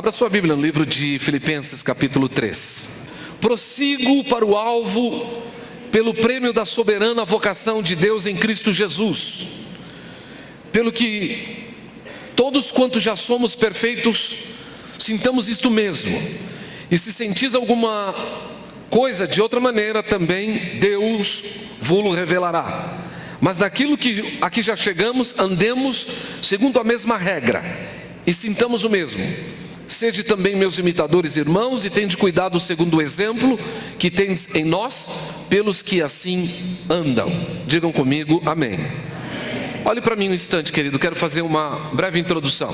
Abra sua Bíblia no livro de Filipenses capítulo 3. Prossigo para o alvo, pelo prêmio da soberana vocação de Deus em Cristo Jesus. Pelo que todos quantos já somos perfeitos, sintamos isto mesmo. E se sentis alguma coisa de outra maneira, também Deus vos revelará. Mas naquilo que aqui já chegamos, andemos segundo a mesma regra, e sintamos o mesmo. Sede também meus imitadores, irmãos, e tende cuidado segundo o exemplo que tendes em nós, pelos que assim andam. Digam comigo, amém. Olhe para mim um instante, querido, quero fazer uma breve introdução.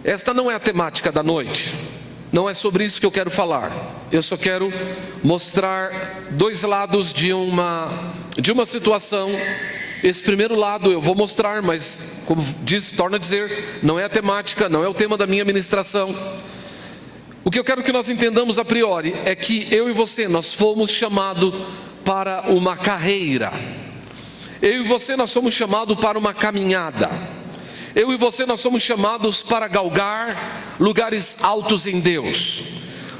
Esta não é a temática da noite, não é sobre isso que eu quero falar. Eu só quero mostrar dois lados de uma situação. Esse primeiro lado eu vou mostrar, mas como disse, torna a dizer, não é a temática, não é o tema da minha ministração. O que eu quero que nós entendamos a priori é que eu e você, nós fomos chamados para uma carreira. Eu e você, nós somos chamados para uma caminhada. Eu e você, nós somos chamados para galgar lugares altos em Deus.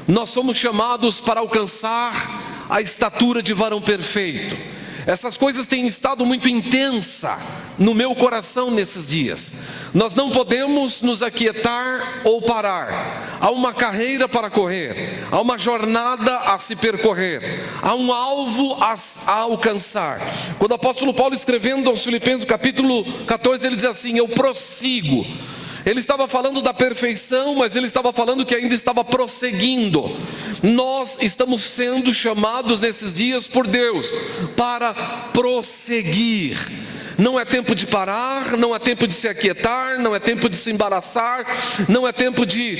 Nós somos chamados para alcançar a estatura de varão perfeito. Essas coisas têm estado muito intensa no meu coração nesses dias. Nós não podemos nos aquietar ou parar. Há uma carreira para correr, há uma jornada a se percorrer, há um alvo a alcançar. Quando o apóstolo Paulo, escrevendo aos Filipenses, capítulo 14, ele diz assim: eu prossigo. Ele estava falando da perfeição, mas ele estava falando que ainda estava prosseguindo. Nós estamos sendo chamados nesses dias por Deus para prosseguir. Não é tempo de parar, não é tempo de se aquietar, não é tempo de se embaraçar, não é tempo de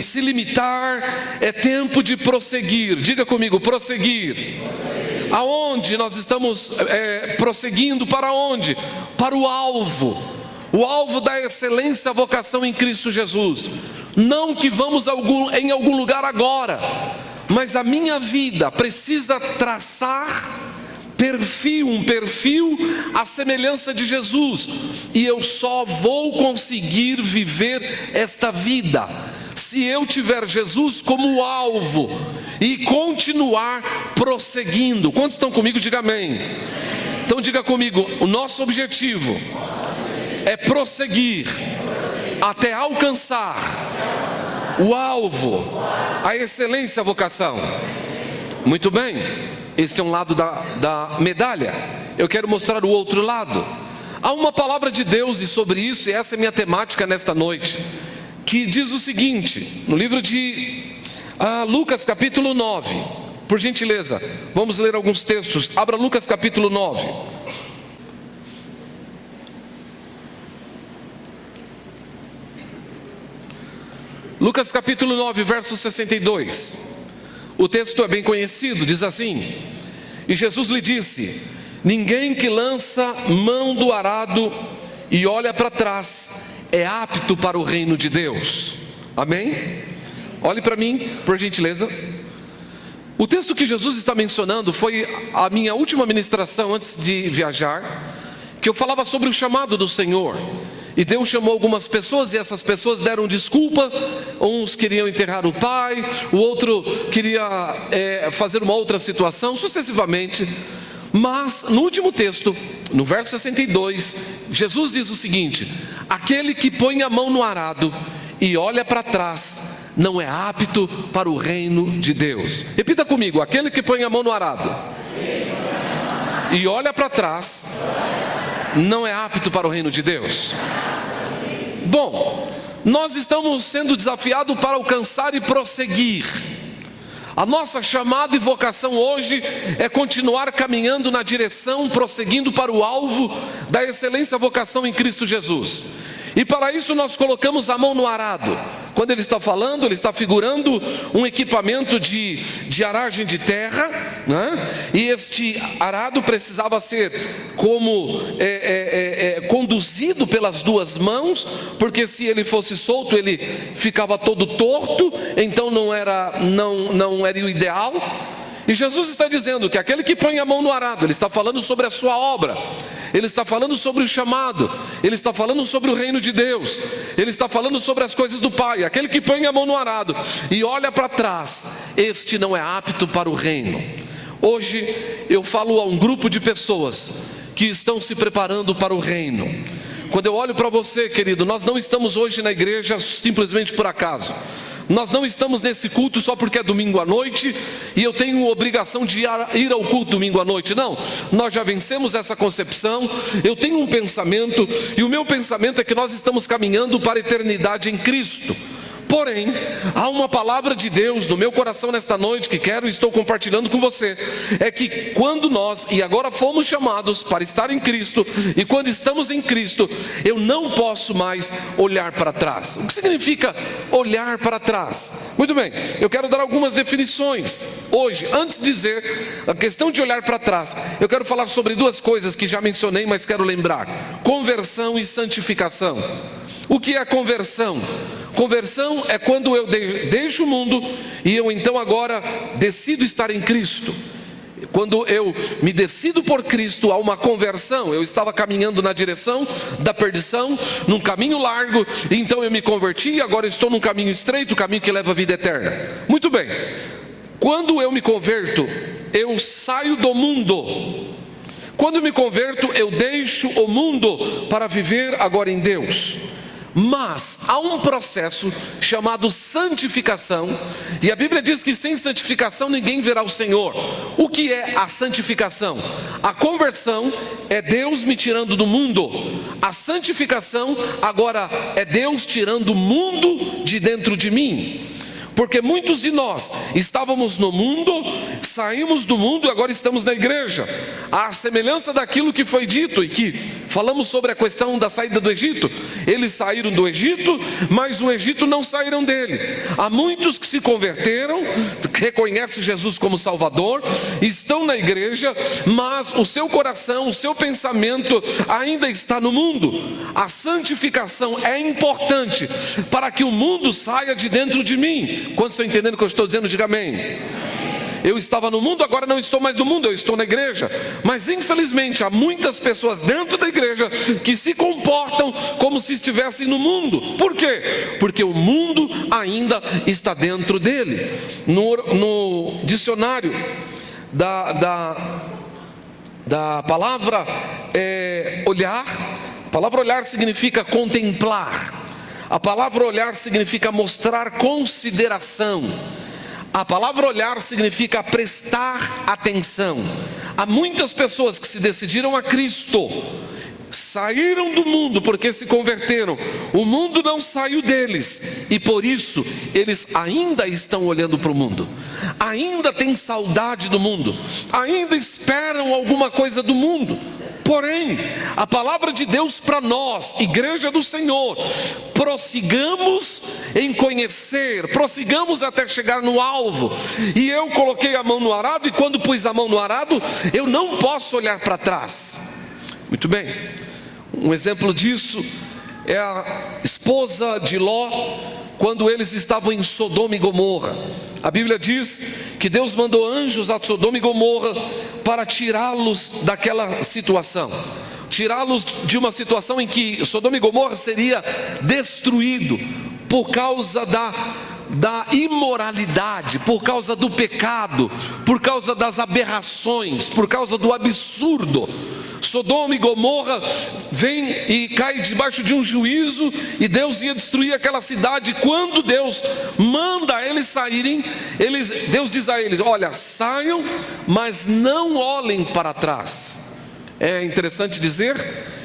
se limitar, é tempo de prosseguir. Diga comigo, prosseguir. Aonde nós estamos prosseguindo? Para onde? Para o alvo. O alvo da excelência, a vocação em Cristo Jesus. Não que vamos em algum lugar agora, mas a minha vida precisa traçar um perfil à semelhança de Jesus. E eu só vou conseguir viver esta vida se eu tiver Jesus como alvo e continuar prosseguindo. Quantos estão comigo? Diga amém. Então diga comigo, o nosso objetivo é prosseguir até alcançar o alvo, a excelência, a vocação. Muito bem, este é um lado da medalha. Eu quero mostrar o outro lado. Há uma palavra de Deus e sobre isso, e essa é minha temática nesta noite, que diz o seguinte, no livro de Lucas capítulo 9. Por gentileza, vamos ler alguns textos. Abra Lucas capítulo 9. Lucas capítulo 9, verso 62. O texto é bem conhecido, diz assim: e Jesus lhe disse: ninguém que lança mão do arado e olha para trás é apto para o reino de Deus. Amém? Olhe para mim, por gentileza. O texto que Jesus está mencionando foi a minha última ministração antes de viajar, que eu falava sobre o chamado do Senhor. E Deus chamou algumas pessoas e essas pessoas deram desculpa. Uns queriam enterrar o pai, o outro queria fazer uma outra situação, sucessivamente. Mas no último texto, no verso 62, Jesus diz o seguinte: aquele que põe a mão no arado e olha para trás não é apto para o reino de Deus. Repita comigo: aquele que põe a mão no arado e olha para trás não é apto para o reino de Deus. Bom, nós estamos sendo desafiados para alcançar e prosseguir. A nossa chamada e vocação hoje é continuar caminhando na direção, prosseguindo para o alvo da excelência, vocação em Cristo Jesus. E para isso nós colocamos a mão no arado. Quando ele está falando, ele está figurando um equipamento de aragem de terra, né? E este arado precisava ser conduzido pelas duas mãos, porque se ele fosse solto ele ficava todo torto, então não era o ideal. E Jesus está dizendo que aquele que põe a mão no arado, Ele está falando sobre a sua obra, Ele está falando sobre o chamado, Ele está falando sobre o reino de Deus, Ele está falando sobre as coisas do Pai. Aquele que põe a mão no arado e olha para trás, este não é apto para o reino. Hoje eu falo a um grupo de pessoas que estão se preparando para o reino. Quando eu olho para você, querido, nós não estamos hoje na igreja simplesmente por acaso. Nós não estamos nesse culto só porque é domingo à noite e eu tenho obrigação de ir ao culto domingo à noite. Não, nós já vencemos essa concepção. Eu tenho um pensamento, e o meu pensamento é que nós estamos caminhando para a eternidade em Cristo. Porém, há uma palavra de Deus no meu coração nesta noite que quero e estou compartilhando com você. É que quando nós, e agora fomos chamados para estar em Cristo, e quando estamos em Cristo, eu não posso mais olhar para trás. O que significa olhar para trás? Muito bem, eu quero dar algumas definições hoje. Antes de dizer a questão de olhar para trás, eu quero falar sobre duas coisas que já mencionei, mas quero lembrar: conversão e santificação. O que é conversão? Conversão é quando eu deixo o mundo e eu então agora decido estar em Cristo. Quando eu me decido por Cristo, há uma conversão. Eu estava caminhando na direção da perdição, num caminho largo, e então eu me converti e agora estou num caminho estreito, o caminho que leva à vida eterna. Muito bem, quando eu me converto, eu saio do mundo. Quando eu me converto, eu deixo o mundo para viver agora em Deus. Mas há um processo chamado santificação, e a Bíblia diz que sem santificação ninguém verá o Senhor. O que é a santificação? A conversão é Deus me tirando do mundo. A santificação agora é Deus tirando o mundo de dentro de mim. Porque muitos de nós estávamos no mundo, saímos do mundo e agora estamos na igreja. À semelhança daquilo que foi dito e que falamos sobre a questão da saída do Egito. Eles saíram do Egito, mas o Egito não saíram dele. Há muitos que se converteram, reconhecem Jesus como Salvador, estão na igreja, mas o seu coração, o seu pensamento ainda está no mundo. A santificação é importante para que o mundo saia de dentro de mim. Quando estão entendendo o que eu estou dizendo, diga amém. Eu estava no mundo, agora não estou mais no mundo, eu estou na igreja. Mas infelizmente há muitas pessoas dentro da igreja que se comportam como se estivessem no mundo. Por quê? Porque o mundo ainda está dentro dele. No dicionário da palavra olhar, a palavra olhar significa contemplar. A palavra olhar significa mostrar consideração. A palavra olhar significa prestar atenção. Há muitas pessoas que se decidiram a Cristo, saíram do mundo porque se converteram. O mundo não saiu deles e por isso eles ainda estão olhando para o mundo. Ainda têm saudade do mundo. Ainda esperam alguma coisa do mundo. Porém, a palavra de Deus para nós, igreja do Senhor, prossigamos em conhecer, prossigamos até chegar no alvo. E eu coloquei a mão no arado, e quando pus a mão no arado, eu não posso olhar para trás. Muito bem, um exemplo disso é a esposa de Ló, quando eles estavam em Sodoma e Gomorra. A Bíblia diz que Deus mandou anjos a Sodoma e Gomorra para tirá-los daquela situação, tirá-los de uma situação em que Sodoma e Gomorra seria destruído por causa da imoralidade, por causa do pecado, por causa das aberrações, por causa do absurdo. Sodoma e Gomorra vem e cai debaixo de um juízo, e Deus ia destruir aquela cidade. Quando Deus manda eles saírem, Deus diz a eles: olha, saiam, mas não olhem para trás. É interessante dizer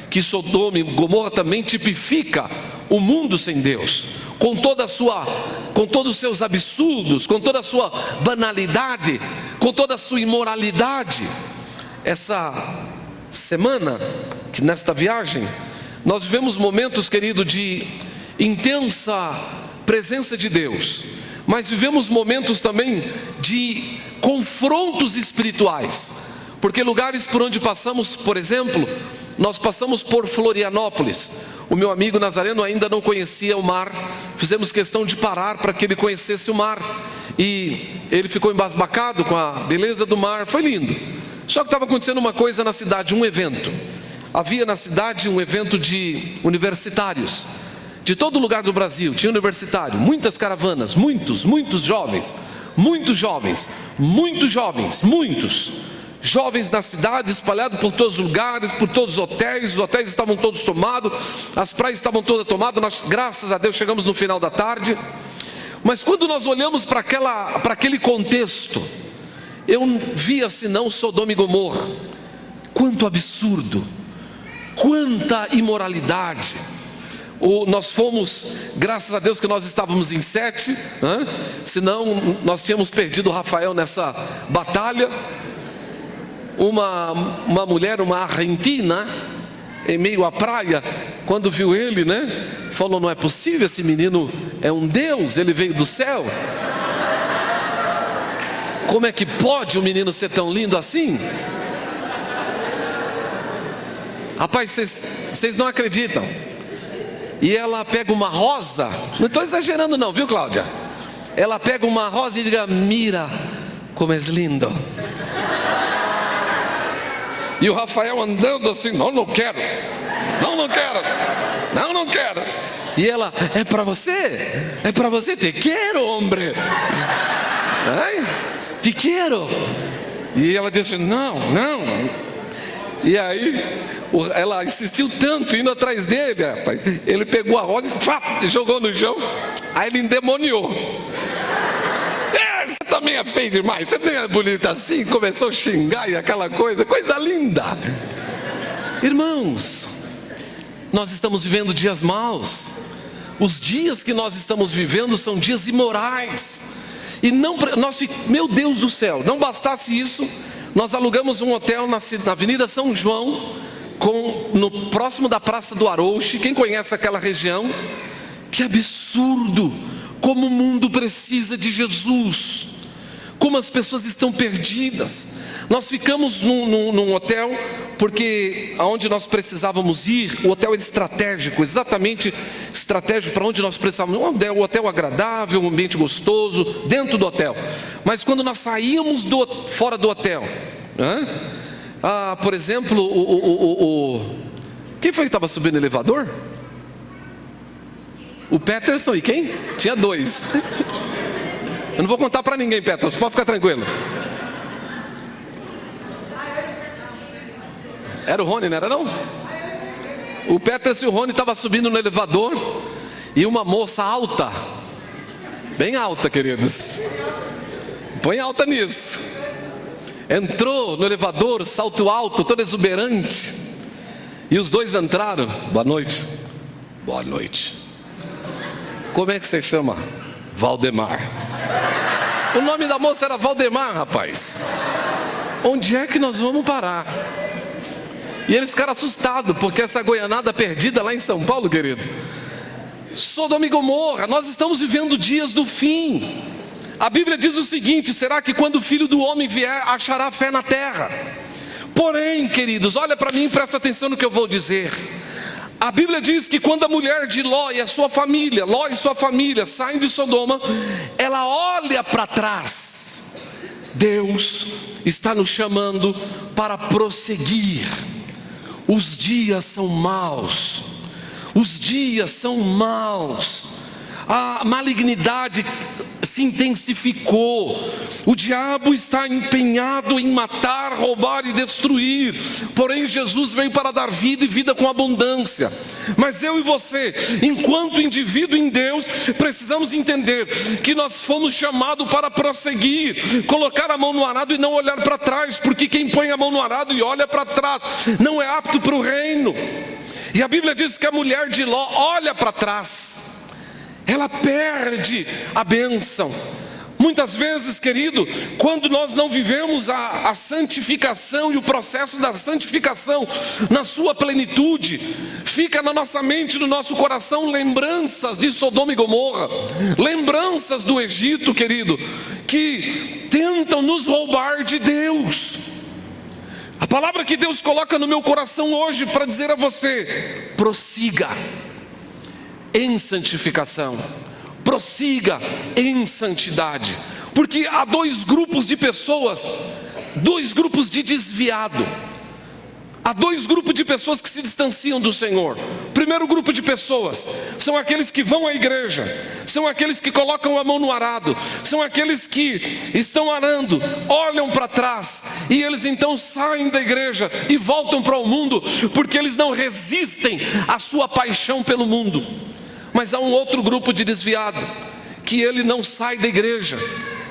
que Sodoma e Gomorra também tipifica o mundo sem Deus, com todos os seus absurdos, com toda a sua banalidade, com toda a sua imoralidade. Essa semana, que nesta viagem, nós vivemos momentos, querido, de intensa presença de Deus, mas vivemos momentos também de confrontos espirituais, porque lugares por onde passamos, por exemplo, nós passamos por Florianópolis. O meu amigo Nazareno ainda não conhecia o mar, fizemos questão de parar para que ele conhecesse o mar, e ele ficou embasbacado com a beleza do mar, foi lindo. Só que estava acontecendo uma coisa na cidade, um evento. Havia na cidade um evento de universitários. De todo lugar do Brasil tinha universitário, muitas caravanas, muitos jovens na cidade, espalhados por todos os lugares, por todos os hotéis estavam todos tomados, as praias estavam todas tomadas. Nós, graças a Deus, chegamos no final da tarde. Mas quando nós olhamos para aquele contexto, eu via senão Sodoma e Gomorra. Quanto absurdo, quanta imoralidade. Nós fomos, graças a Deus que nós estávamos em 7, senão nós tínhamos perdido o Rafael nessa batalha. Uma mulher, uma argentina, em meio à praia, quando viu ele, falou: não é possível, esse menino é um Deus, ele veio do céu. Como é que pode um menino ser tão lindo assim? Rapaz, vocês não acreditam. E ela pega uma rosa, não estou exagerando não, viu, Cláudia? Ela pega uma rosa e diz: mira como é lindo. E o Rafael andando assim: não quero. E ela: é para você, te quero, hombre. Te quero. E ela disse: não. E aí ela insistiu tanto, indo atrás dele, rapaz. Ele pegou a roda e jogou no chão. Aí ele endemoniou. Você também é feio demais, você nem é bonita assim. Começou a xingar e aquela coisa linda. Irmãos, nós estamos vivendo dias maus. Os dias que nós estamos vivendo são dias imorais. E meu Deus do céu, não bastasse isso, nós alugamos um hotel na Avenida São João, próximo da Praça do Arouche. Quem conhece aquela região? Que absurdo! Como o mundo precisa de Jesus, como as pessoas estão perdidas. Nós ficamos num hotel, porque aonde nós precisávamos ir, o hotel era estratégico, exatamente estratégico para onde nós precisávamos. Um hotel agradável, um ambiente gostoso, dentro do hotel. Mas quando nós saíamos fora do hotel, por exemplo, quem foi que estava subindo o elevador? O Peterson e quem? Tinha 2. Eu não vou contar para ninguém, Peterson, pode ficar tranquilo. Era o Rony, não era não? O Peterson e o Rony estavam subindo no elevador. E uma moça alta, bem alta, queridos, põe alta nisso, entrou no elevador, salto alto, todo exuberante. E os dois entraram. Boa noite. Boa noite. Como é que você chama? Valdemar. O nome da moça era Valdemar, rapaz. Onde é que nós vamos parar? E eles ficaram assustados, porque essa goianada perdida lá em São Paulo, querido. Sodoma e Gomorra, nós estamos vivendo dias do fim. A Bíblia diz o seguinte: será que quando o Filho do Homem vier, achará fé na terra? Porém, queridos, olha para mim e presta atenção no que eu vou dizer. A Bíblia diz que quando a mulher de Ló e sua família saem de Sodoma, ela olha para trás. Deus está nos chamando para prosseguir. Os dias são maus. A malignidade se intensificou. O diabo está empenhado em matar, roubar e destruir. Porém, Jesus veio para dar vida e vida com abundância. Mas eu e você, enquanto indivíduo em Deus, precisamos entender que nós fomos chamados para prosseguir, colocar a mão no arado e não olhar para trás, porque quem põe a mão no arado e olha para trás não é apto para o reino. E a Bíblia diz que a mulher de Ló olha para trás, ela perde a bênção. Muitas vezes, querido, quando nós não vivemos a santificação e o processo da santificação na sua plenitude, fica na nossa mente, no nosso coração, lembranças de Sodoma e Gomorra, lembranças do Egito, querido, que tentam nos roubar de Deus. A palavra que Deus coloca no meu coração hoje para dizer a você: prossiga em santificação, prossiga em santidade. Porque há dois grupos de pessoas, dois grupos de desviado. Há dois grupos de pessoas que se distanciam do Senhor. Primeiro grupo de pessoas são aqueles que vão à igreja, são aqueles que colocam a mão no arado, são aqueles que estão arando, olham para trás e eles então saem da igreja e voltam para o mundo, porque eles não resistem à sua paixão pelo mundo. Mas há um outro grupo de desviado, que ele não sai da igreja,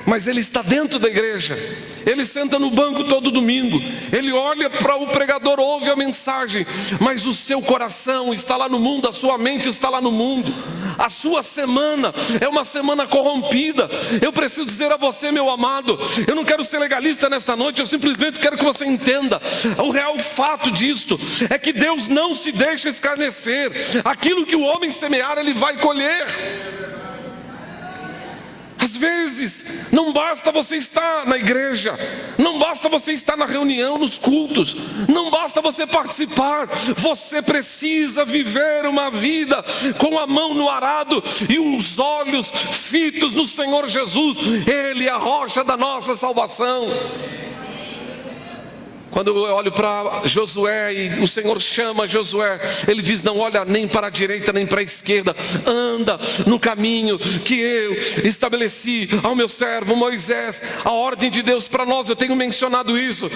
mas ele está dentro da igreja. Ele senta no banco todo domingo, ele olha para o pregador, ouve a mensagem, mas o seu coração está lá no mundo, a sua mente está lá no mundo. A sua semana é uma semana corrompida. Eu preciso dizer a você, meu amado, eu não quero ser legalista nesta noite, eu simplesmente quero que você entenda o real fato disto, é que Deus não se deixa escarnecer. Aquilo que o homem semear, ele vai colher. Às vezes, não basta você estar na igreja, não basta você estar na reunião, nos cultos, não basta você participar, você precisa viver uma vida com a mão no arado e os olhos fitos no Senhor Jesus. Ele é a rocha da nossa salvação. Quando eu olho para Josué e o Senhor chama Josué, Ele diz: não olha nem para a direita nem para a esquerda, anda no caminho que eu estabeleci ao meu servo Moisés. A ordem de Deus para nós, eu tenho mencionado isso.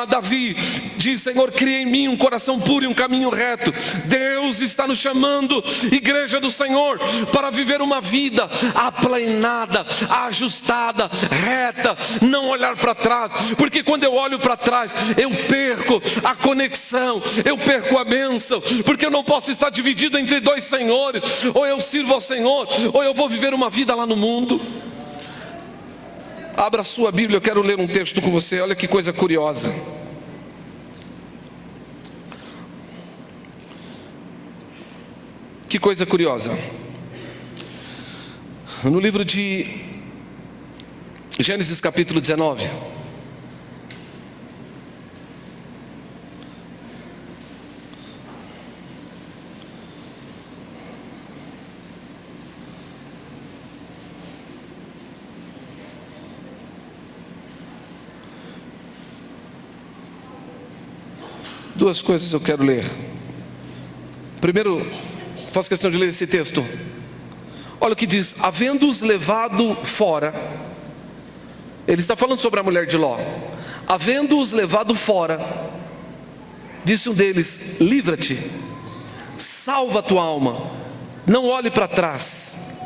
Davi diz: Senhor, cria em mim um coração puro e um caminho reto. Deus está nos chamando, igreja do Senhor, para viver uma vida aplanada, ajustada, reta, não olhar para trás, porque quando eu olho para trás, eu perco a conexão, eu perco a bênção, porque eu não posso estar dividido entre dois senhores. Ou eu sirvo ao Senhor, ou eu vou viver uma vida lá no mundo. Abra a sua Bíblia, eu quero ler um texto com você. Olha que coisa curiosa. Que coisa curiosa. No livro de Gênesis capítulo 19, duas coisas eu quero ler. Primeiro, faço questão de ler esse texto. Olha o que diz: havendo-os levado fora. Ele está falando sobre a mulher de Ló. Havendo-os levado fora, disse um deles: livra-te, salva a tua alma, não olhe para trás,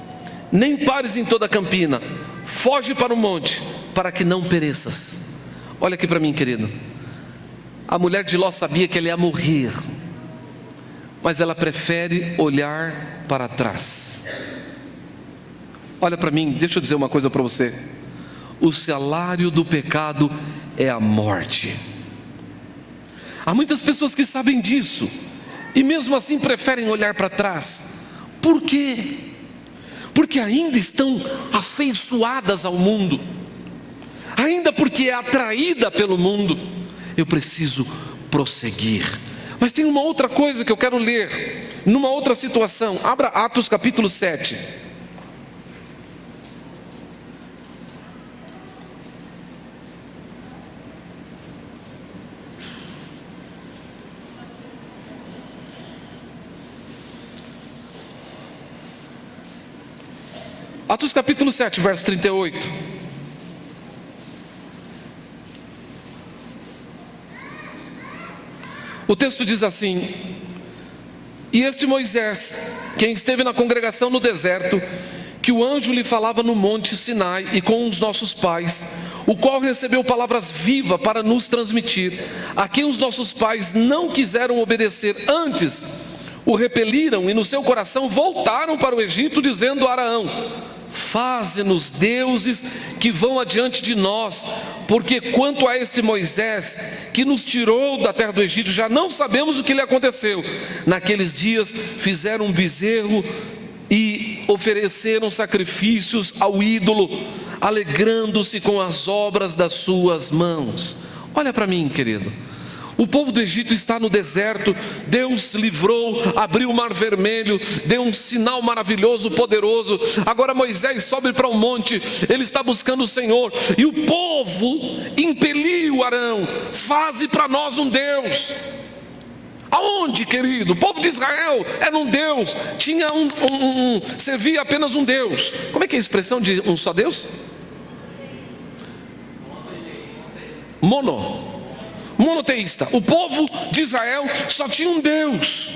nem pares em toda a campina, foge para o monte, para que não pereças. Olha aqui para mim, querido. A mulher de Ló sabia que ela ia morrer, mas ela prefere olhar para trás. Olha para mim, deixa eu dizer uma coisa para você. O salário do pecado é a morte. Há muitas pessoas que sabem disso e mesmo assim preferem olhar para trás. Por quê? Porque ainda estão afeiçoadas ao mundo, ainda porque é atraída pelo mundo. Eu preciso prosseguir. Mas tem uma outra coisa que eu quero ler, numa outra situação. Abra Atos capítulo 7. Atos capítulo 7, verso 38. O texto diz assim: e este Moisés, quem esteve na congregação no deserto, que o anjo lhe falava no monte Sinai e com os nossos pais, o qual recebeu palavras vivas para nos transmitir, a quem os nossos pais não quiseram obedecer, antes o repeliram e no seu coração voltaram para o Egito, dizendo a Araão: faze-nos deuses que vão adiante de nós, porque quanto a esse Moisés que nos tirou da terra do Egito, já não sabemos o que lhe aconteceu. Naqueles dias fizeram um bezerro e ofereceram sacrifícios ao ídolo, alegrando-se com as obras das suas mãos. Olha para mim, querido. O povo do Egito está no deserto, Deus livrou, abriu o mar vermelho, deu um sinal maravilhoso, poderoso. Agora Moisés sobe para um monte, ele está buscando o Senhor, e o povo impeliu Arão: faze para nós um Deus. Aonde, querido? O povo de Israel era um Deus, tinha servia apenas um Deus. Como é que é a expressão de um só Deus? Monoteísta. O povo de Israel só tinha um Deus,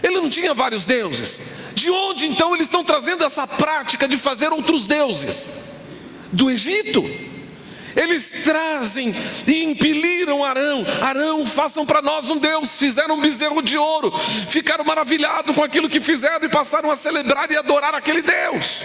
ele não tinha vários deuses. De onde então eles estão trazendo essa prática de fazer outros deuses? Do Egito. Eles trazem e impeliram Arão: Arão, façam para nós um Deus. Fizeram um bezerro de ouro, ficaram maravilhados com aquilo que fizeram e passaram a celebrar e adorar aquele Deus.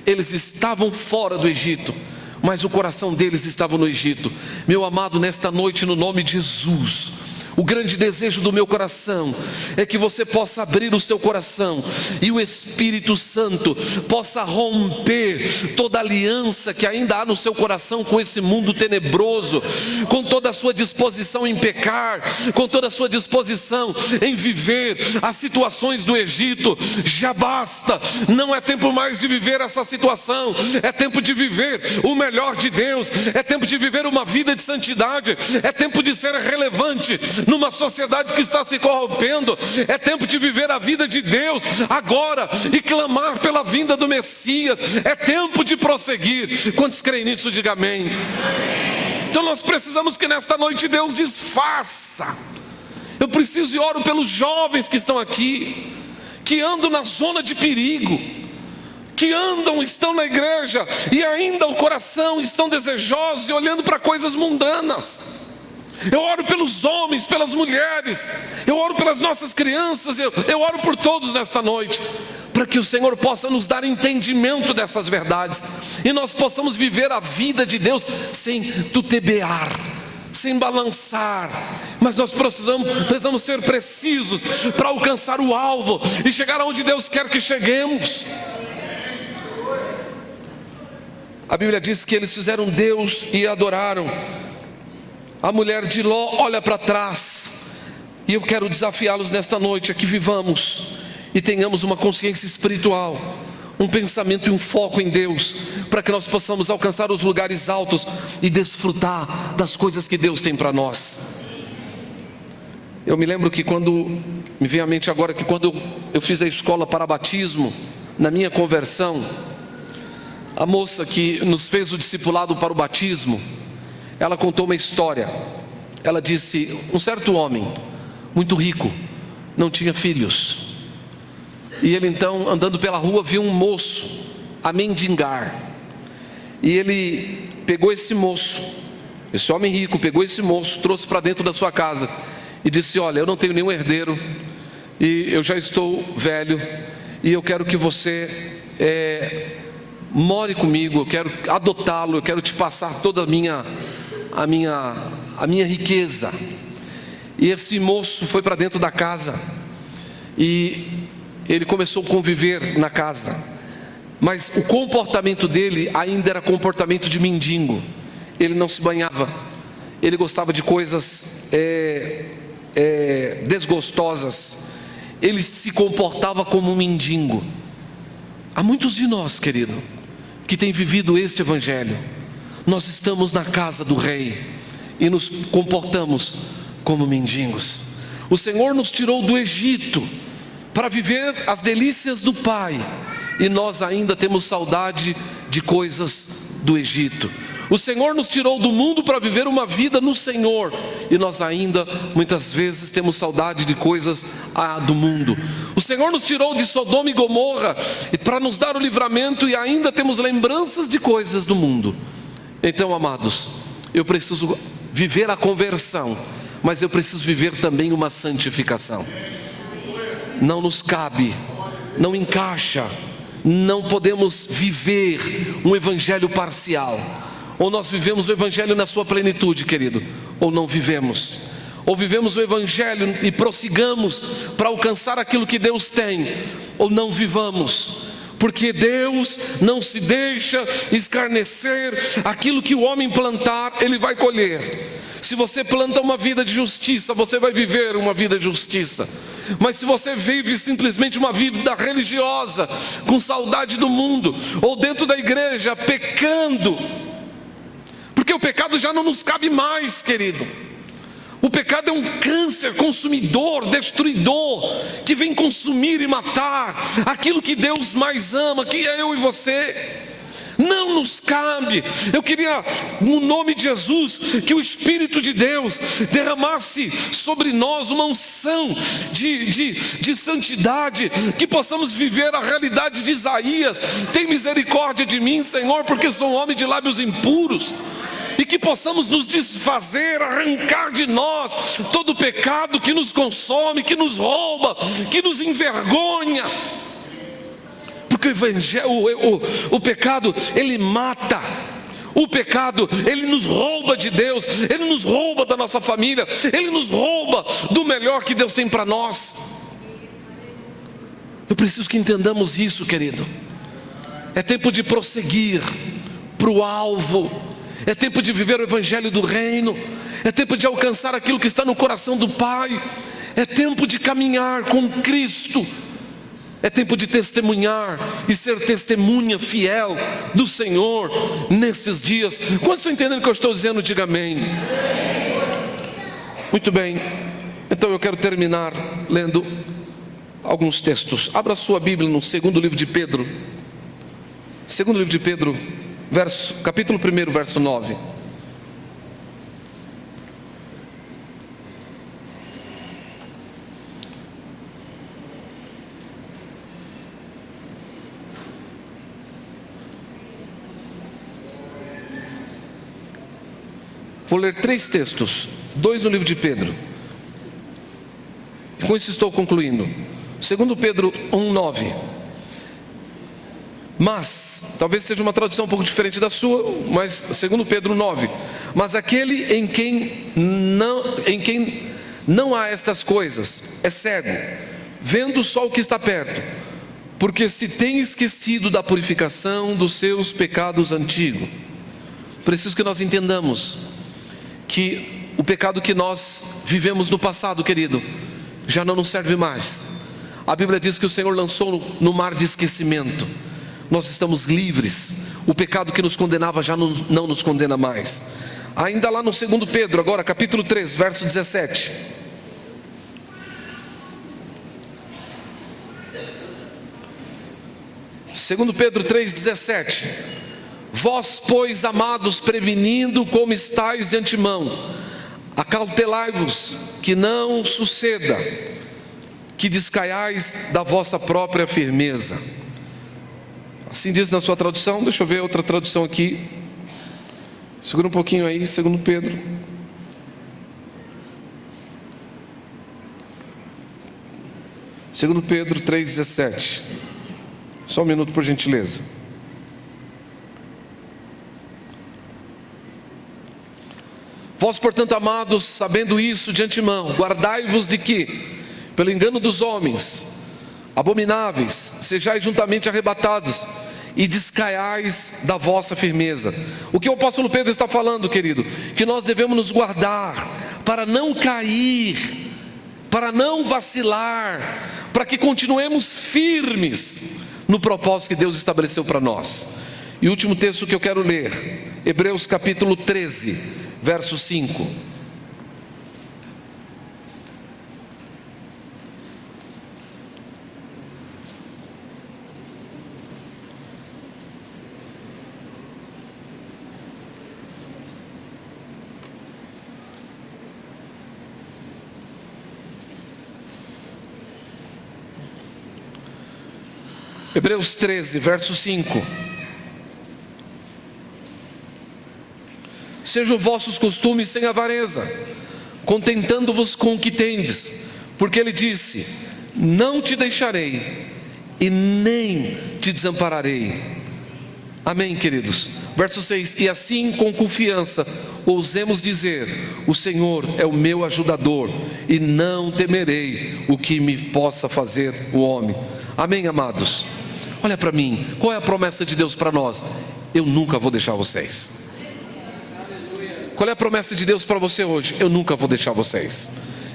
Eles estavam fora do Egito, mas o coração deles estava no Egito. Meu amado, nesta noite, no nome de Jesus, o grande desejo do meu coração é que você possa abrir o seu coração e o Espírito Santo possa romper toda aliança que ainda há no seu coração com esse mundo tenebroso, com toda a sua disposição em pecar, com toda a sua disposição em viver as situações do Egito. Já basta, não é tempo mais de viver essa situação, é tempo de viver o melhor de Deus, é tempo de viver uma vida de santidade, é tempo de ser relevante numa sociedade que está se corrompendo. É tempo de viver a vida de Deus agora e clamar pela vinda do Messias. É tempo de prosseguir. Quantos creem nisso, diga amém. Então nós precisamos que nesta noite Deus desfaça. Eu preciso e oro pelos jovens que estão aqui, que andam na zona de perigo, que estão na igreja e ainda o coração estão desejosos e olhando para coisas mundanas. Eu oro pelos homens, pelas mulheres, eu oro pelas nossas crianças, eu oro por todos nesta noite, para que o Senhor possa nos dar entendimento dessas verdades e nós possamos viver a vida de Deus sem tutebear, sem balançar. Mas nós precisamos ser precisos para alcançar o alvo e chegar aonde Deus quer que cheguemos. A Bíblia diz que eles fizeram Deus e adoraram. A mulher de Ló olha para trás, e eu quero desafiá-los nesta noite a que vivamos e tenhamos uma consciência espiritual, um pensamento e um foco em Deus, para que nós possamos alcançar os lugares altos e desfrutar das coisas que Deus tem para nós. Eu me lembro que me vem à mente agora que quando eu fiz a escola para batismo, na minha conversão, a moça que nos fez o discipulado para o batismo, ela contou uma história. Ela disse: um certo homem, muito rico, não tinha filhos, e ele então, andando pela rua, viu um moço a mendigar, e ele pegou esse homem rico pegou esse moço, trouxe para dentro da sua casa e disse: olha, eu não tenho nenhum herdeiro, e eu já estou velho, e eu quero que você more comigo, eu quero adotá-lo, eu quero te passar toda a minha riqueza. E esse moço foi para dentro da casa e ele começou a conviver na casa, mas o comportamento dele ainda era comportamento de mendigo. Ele não se banhava, ele gostava de coisas desgostosas, ele se comportava como um mendigo. Há muitos de nós, querido, que tem vivido este evangelho. Nós estamos na casa do rei e nos comportamos como mendigos. O Senhor nos tirou do Egito para viver as delícias do Pai, e nós ainda temos saudade de coisas do Egito. O Senhor nos tirou do mundo para viver uma vida no Senhor, e nós ainda muitas vezes temos saudade de coisas do mundo. O Senhor nos tirou de Sodoma e Gomorra para nos dar o livramento, e ainda temos lembranças de coisas do mundo. Então, amados, eu preciso viver a conversão, mas eu preciso viver também uma santificação. Não nos cabe, não encaixa, não podemos viver um evangelho parcial. Ou nós vivemos o evangelho na sua plenitude, querido, ou não vivemos. Ou vivemos o evangelho e prossigamos para alcançar aquilo que Deus tem, ou não vivamos. Porque Deus não se deixa escarnecer, aquilo que o homem plantar, ele vai colher. Se você planta uma vida de justiça, você vai viver uma vida de justiça. Mas se você vive simplesmente uma vida religiosa, com saudade do mundo, ou dentro da igreja, pecando, porque o pecado já não nos cabe mais, querido. O pecado é um câncer consumidor, destruidor, que vem consumir e matar aquilo que Deus mais ama, que é eu e você. Não nos cabe. Eu queria, no nome de Jesus, que o Espírito de Deus derramasse sobre nós uma unção de santidade, que possamos viver a realidade de Isaías. Tem misericórdia de mim, Senhor, porque sou um homem de lábios impuros. E que possamos nos desfazer, arrancar de nós todo o pecado que nos consome, que nos rouba, que nos envergonha. Porque o pecado, ele mata. O pecado, ele nos rouba de Deus, ele nos rouba da nossa família, ele nos rouba do melhor que Deus tem para nós. Eu preciso que entendamos isso, querido. É tempo de prosseguir para o alvo. É tempo de viver o evangelho do reino. É tempo de alcançar aquilo que está no coração do Pai. É tempo de caminhar com Cristo. É tempo de testemunhar e ser testemunha fiel do Senhor nesses dias. Quantos estão entendendo o que eu estou dizendo? Diga amém. Muito bem. Então eu quero terminar lendo alguns textos. Abra sua Bíblia no segundo livro de Pedro. Segundo livro de Pedro, capítulo 1, verso 9. Vou ler 3 textos, 2 no livro de Pedro. Com isso estou concluindo. 2 Pedro 1:9. Mas, talvez seja uma tradução um pouco diferente da sua, mas 2 Pedro 9. Mas aquele em quem não há estas coisas é cego, vendo só o que está perto, porque se tem esquecido da purificação dos seus pecados antigos. Preciso que nós entendamos que o pecado que nós vivemos no passado, querido, já não nos serve mais. A Bíblia diz que o Senhor lançou no mar de esquecimento. Nós estamos livres. O pecado que nos condenava já não nos condena mais. Ainda lá no 2 Pedro, agora capítulo 3, verso 17. Segundo Pedro 3,17. Vós, pois, amados, prevenindo como estáis de antemão, acautelai-vos que não suceda que descaiais da vossa própria firmeza. Assim diz na sua tradução. Deixa eu ver outra tradução aqui. Segura um pouquinho aí, 2 Pedro. Segundo Pedro 3,17. Só um minuto, por gentileza. Vós, portanto, amados, sabendo isso de antemão, guardai-vos de que, pelo engano dos homens abomináveis, sejais juntamente arrebatados e descaiais da vossa firmeza. O que o apóstolo Pedro está falando, querido? Que nós devemos nos guardar para não cair, para não vacilar, para que continuemos firmes no propósito que Deus estabeleceu para nós. E o último texto que eu quero ler, Hebreus capítulo 13, verso 5. Hebreus 13, verso 5. Sejam vossos costumes sem avareza, contentando-vos com o que tendes, porque ele disse: não te deixarei e nem te desampararei. Amém, queridos? Verso 6. E assim, com confiança, ousemos dizer: o Senhor é o meu ajudador, e não temerei o que me possa fazer o homem. Amém, amados? Olha para mim, qual é a promessa de Deus para nós? Eu nunca vou deixar vocês. Qual é a promessa de Deus para você hoje? Eu nunca vou deixar vocês.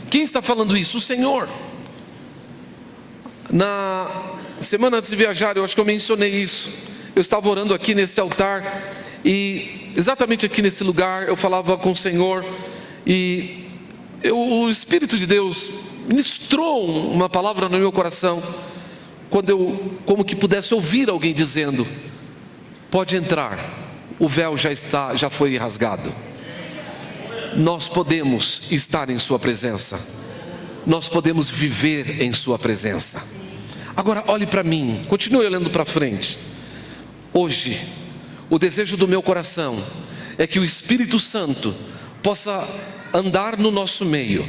Quem está falando isso? O Senhor. Na semana antes de viajar, eu acho que eu mencionei isso. Eu estava orando aqui nesse altar, e exatamente aqui nesse lugar eu falava com o Senhor, e o Espírito de Deus ministrou uma palavra no meu coração, quando eu como que pudesse ouvir alguém dizendo: pode entrar, o véu já foi rasgado. Nós podemos estar em sua presença, nós podemos viver em sua presença. Agora olhe para mim, continue olhando para frente. Hoje, o desejo do meu coração é que o Espírito Santo possa andar no nosso meio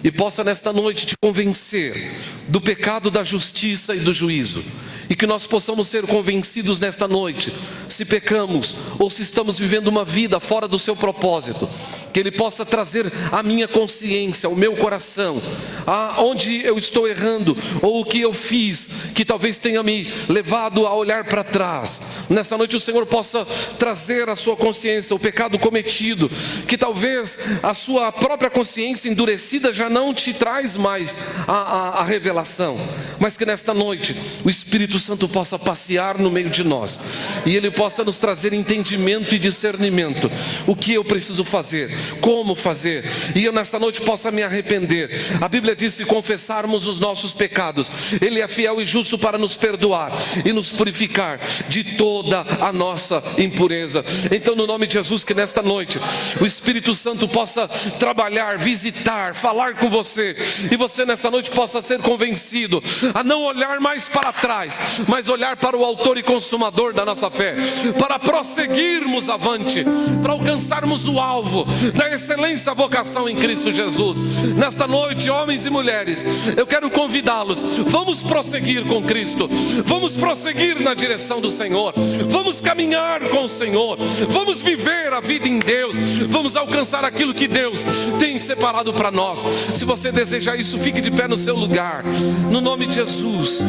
e possa nesta noite te convencer do pecado, da justiça e do juízo, e que nós possamos ser convencidos nesta noite se pecamos ou se estamos vivendo uma vida fora do seu propósito. Que Ele possa trazer à minha consciência, ao meu coração, aonde eu estou errando, ou o que eu fiz, que talvez tenha me levado a olhar para trás. Nessa noite o Senhor possa trazer à sua consciência o pecado cometido, que talvez a sua própria consciência endurecida já não te traz mais a revelação, mas que nesta noite o Espírito Santo possa passear no meio de nós, e Ele possa nos trazer entendimento e discernimento. O que eu preciso fazer? Como fazer? E eu nessa noite possa me arrepender. A Bíblia diz: se confessarmos os nossos pecados, Ele é fiel e justo para nos perdoar e nos purificar de toda a nossa impureza. Então, no nome de Jesus, que nesta noite o Espírito Santo possa trabalhar, visitar, falar com você, e você nessa noite possa ser convencido a não olhar mais para trás, mas olhar para o autor e consumador da nossa fé, para prosseguirmos avante, para alcançarmos o alvo da excelência, a vocação em Cristo Jesus. Nesta noite, homens e mulheres, eu quero convidá-los: vamos prosseguir com Cristo, vamos prosseguir na direção do Senhor, vamos caminhar com o Senhor, vamos viver a vida em Deus, vamos alcançar aquilo que Deus tem separado para nós. Se você desejar isso, fique de pé no seu lugar, no nome de Jesus.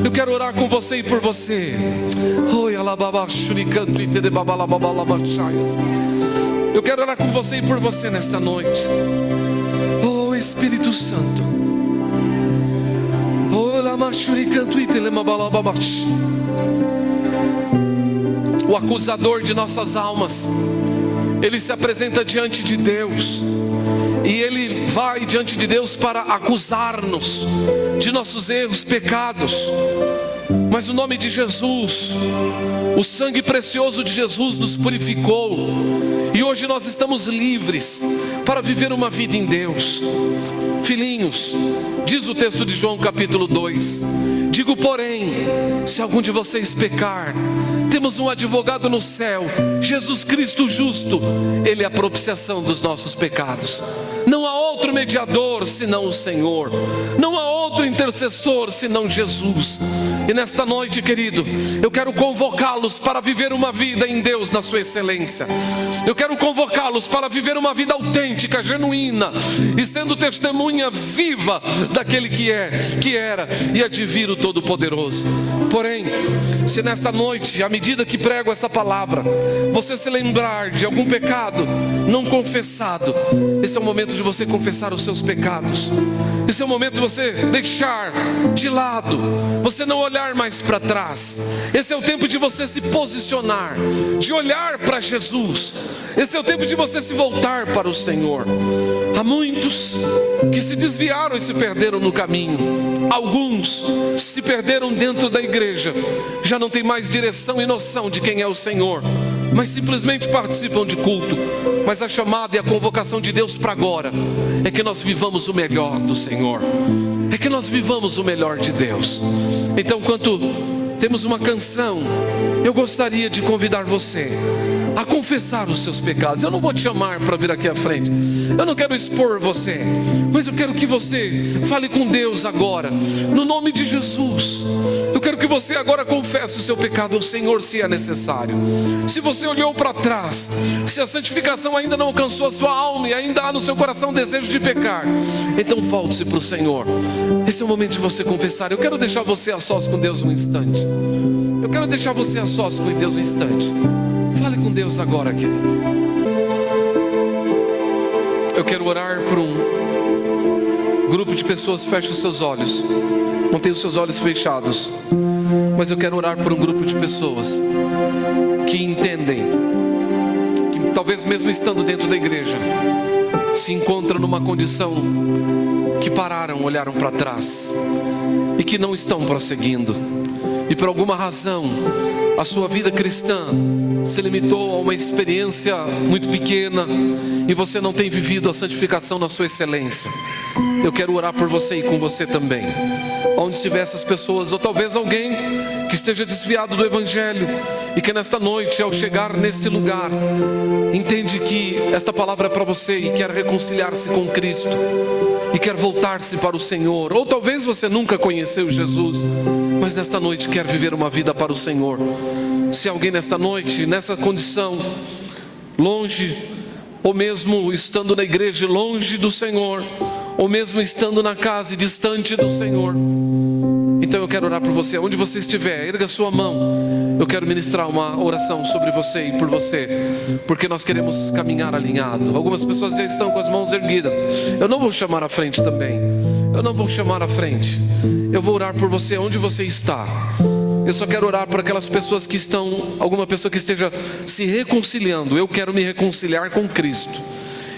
Eu quero orar com você e por você. Eu quero orar com você e por você nesta noite. Oh Espírito Santo, o acusador de nossas almas, ele se apresenta diante de Deus, e ele vai diante de Deus para acusar-nos de nossos erros, pecados. Mas o nome de Jesus, o sangue precioso de Jesus nos purificou, e hoje nós estamos livres para viver uma vida em Deus. Filhinhos, diz o texto de João capítulo 2: digo porém, se algum de vocês pecar, temos um advogado no céu, Jesus Cristo justo. Ele é a propiciação dos nossos pecados. Não há outro mediador senão o Senhor, não há outro intercessor senão Jesus. E nesta noite, querido, eu quero convocá-los para viver uma vida em Deus na sua excelência. Eu quero convocá-los para viver uma vida autêntica, genuína, e sendo testemunha viva daquele que é, que era e há de vir o Todo-Poderoso. Porém, se nesta noite, à medida que prego essa palavra, você se lembrar de algum pecado não confessado, esse é o momento de você confessar os seus pecados. Esse é o momento de você deixar de lado, você não olhar mais para trás. Esse é o tempo de você se posicionar, de olhar para Jesus. Esse é o tempo de você se voltar para o Senhor. Há muitos que se desviaram e se perderam no caminho. Alguns se perderam dentro da igreja, já não tem mais direção e noção de quem é o Senhor, mas simplesmente participam de culto. Mas a chamada e a convocação de Deus para agora é que nós vivamos o melhor do Senhor, é que nós vivamos o melhor de Deus. Então, enquanto temos uma canção, eu gostaria de convidar você a confessar os seus pecados. Eu não vou te chamar para vir aqui à frente, eu não quero expor você, mas eu quero que você fale com Deus agora, no nome de Jesus. Eu quero que você agora confesse o seu pecado ao Senhor, se é necessário. Se você olhou para trás, se a santificação ainda não alcançou a sua alma e ainda há no seu coração desejo de pecar, então volte-se para o Senhor. Esse é o momento de você confessar. Eu quero deixar você a sós com Deus um instante. Eu quero deixar você a sós com Deus um instante. Fale com Deus agora, querido. Eu quero orar por um grupo de pessoas. Feche os seus olhos, mantenha os seus olhos fechados. Mas eu quero orar por um grupo de pessoas que entendem que talvez mesmo estando dentro da igreja, se encontram numa condição que pararam, olharam para trás e que não estão prosseguindo. E por alguma razão a sua vida cristã se limitou a uma experiência muito pequena e você não tem vivido a santificação na sua excelência. Eu quero orar por você e com você também. Onde estiver essas pessoas, ou talvez alguém que esteja desviado do Evangelho e que nesta noite, ao chegar neste lugar, entende que esta palavra é para você e quer reconciliar-se com Cristo e quer voltar-se para o Senhor. Ou talvez você nunca conheceu Jesus, mas nesta noite quer viver uma vida para o Senhor. Se alguém nesta noite, nessa condição, longe, ou mesmo estando na igreja longe do Senhor, ou mesmo estando na casa e distante do Senhor, então eu quero orar por você. Onde você estiver, erga sua mão. Eu quero ministrar uma oração sobre você e por você, porque nós queremos caminhar alinhado. Algumas pessoas já estão com as mãos erguidas. Eu não vou chamar à frente também. Eu não vou chamar à frente. Eu vou orar por você onde você está. Eu só quero orar por aquelas pessoas que estão, alguma pessoa que esteja se reconciliando. Eu quero me reconciliar com Cristo.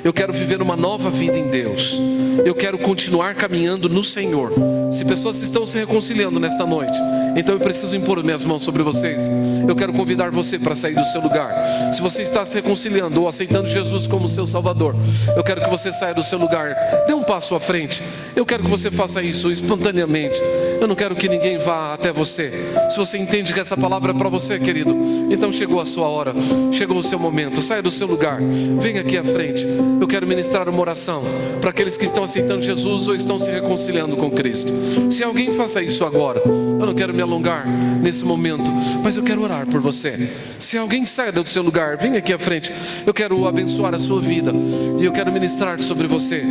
Eu quero viver uma nova vida em Deus. Eu quero continuar caminhando no Senhor. Se pessoas estão se reconciliando nesta noite, então eu preciso impor minhas mãos sobre vocês. Eu quero convidar você para sair do seu lugar. Se você está se reconciliando ou aceitando Jesus como seu Salvador, eu quero que você saia do seu lugar. Dê um passo à frente. Eu quero que você faça isso espontaneamente. Eu não quero que ninguém vá até você. Se você entende que essa palavra é para você, querido, então chegou a sua hora, chegou o seu momento. Saia do seu lugar, venha aqui à frente. Eu quero ministrar uma oração para aqueles que estão aceitando Jesus ou estão se reconciliando com Cristo. Se alguém faça isso agora, eu não quero me alongar nesse momento, mas eu quero orar por você. Se alguém saia do seu lugar, venha aqui à frente. Eu quero abençoar a sua vida e eu quero ministrar sobre você.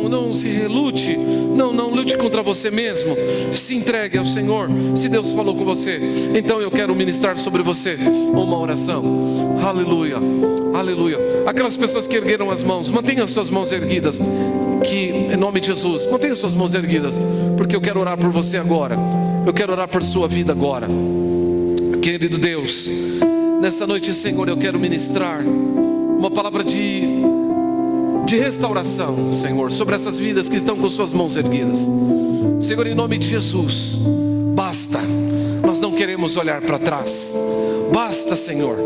Não se relute, não lute contra você mesmo. Se entregue ao Senhor. Se Deus falou com você, então eu quero ministrar sobre você uma oração. Aleluia, aleluia. Aquelas pessoas que ergueram as mãos, mantenham as suas mãos erguidas. Que em nome de Jesus, mantenha as suas mãos erguidas, porque eu quero orar por você agora. Eu quero orar por sua vida agora. Querido Deus, nessa noite, Senhor, eu quero ministrar uma palavra de restauração, Senhor, sobre essas vidas que estão com suas mãos erguidas. Senhor, em nome de Jesus, basta. Nós não queremos olhar para trás. Basta, Senhor.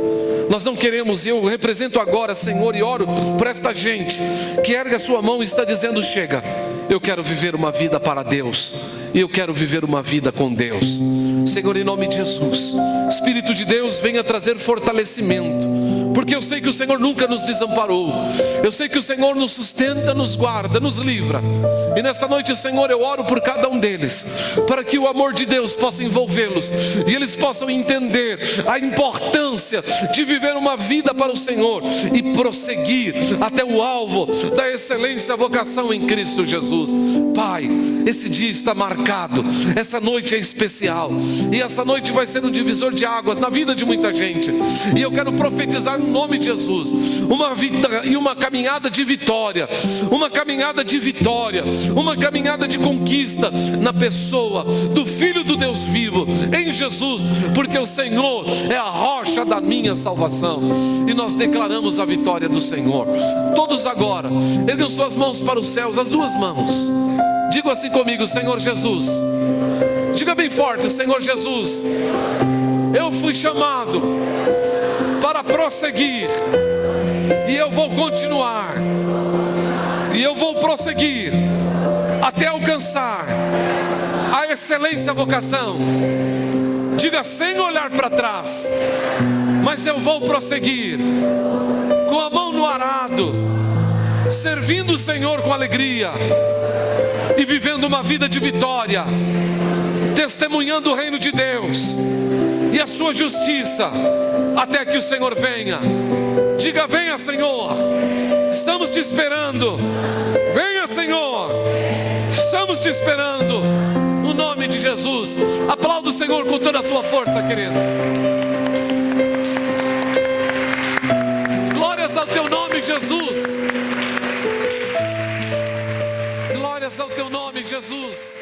Nós não queremos. Eu represento agora, Senhor, e oro por esta gente que ergue a sua mão e está dizendo: chega, eu quero viver uma vida para Deus, e eu quero viver uma vida com Deus. Senhor, em nome de Jesus, Espírito de Deus, venha trazer fortalecimento, porque eu sei que o Senhor nunca nos desamparou. Eu sei que o Senhor nos sustenta, nos guarda, nos livra. E nesta noite, Senhor, eu oro por cada um deles, para que o amor de Deus possa envolvê-los e eles possam entender a importância de viver uma vida para o Senhor e prosseguir até o alvo da excelência, a vocação em Cristo Jesus. Pai, esse dia está marcado, essa noite é especial, e essa noite vai ser um divisor de águas na vida de muita gente. E eu quero profetizar no nome de Jesus uma vida e uma caminhada de vitória, uma caminhada de vitória, uma caminhada de conquista na pessoa do Filho do Deus vivo, em Jesus, porque o Senhor é a rocha da minha salvação, e nós declaramos a vitória do Senhor. Todos agora ergam suas mãos para os céus, as duas mãos. Diga assim comigo: Senhor Jesus. Diga bem forte: Senhor Jesus, eu fui chamado para prosseguir, e eu vou continuar, e eu vou prosseguir até alcançar a excelência, a vocação. Diga: sem olhar para trás, mas eu vou prosseguir com a mão no arado, servindo o Senhor com alegria e vivendo uma vida de vitória, testemunhando o reino de Deus e a sua justiça, até que o Senhor venha. Diga: venha, Senhor, estamos te esperando. Venha, Senhor, estamos te esperando, no nome de Jesus. Aplauda o Senhor com toda a sua força, querido. Glórias ao teu nome, Jesus. glórias ao teu nome, Jesus.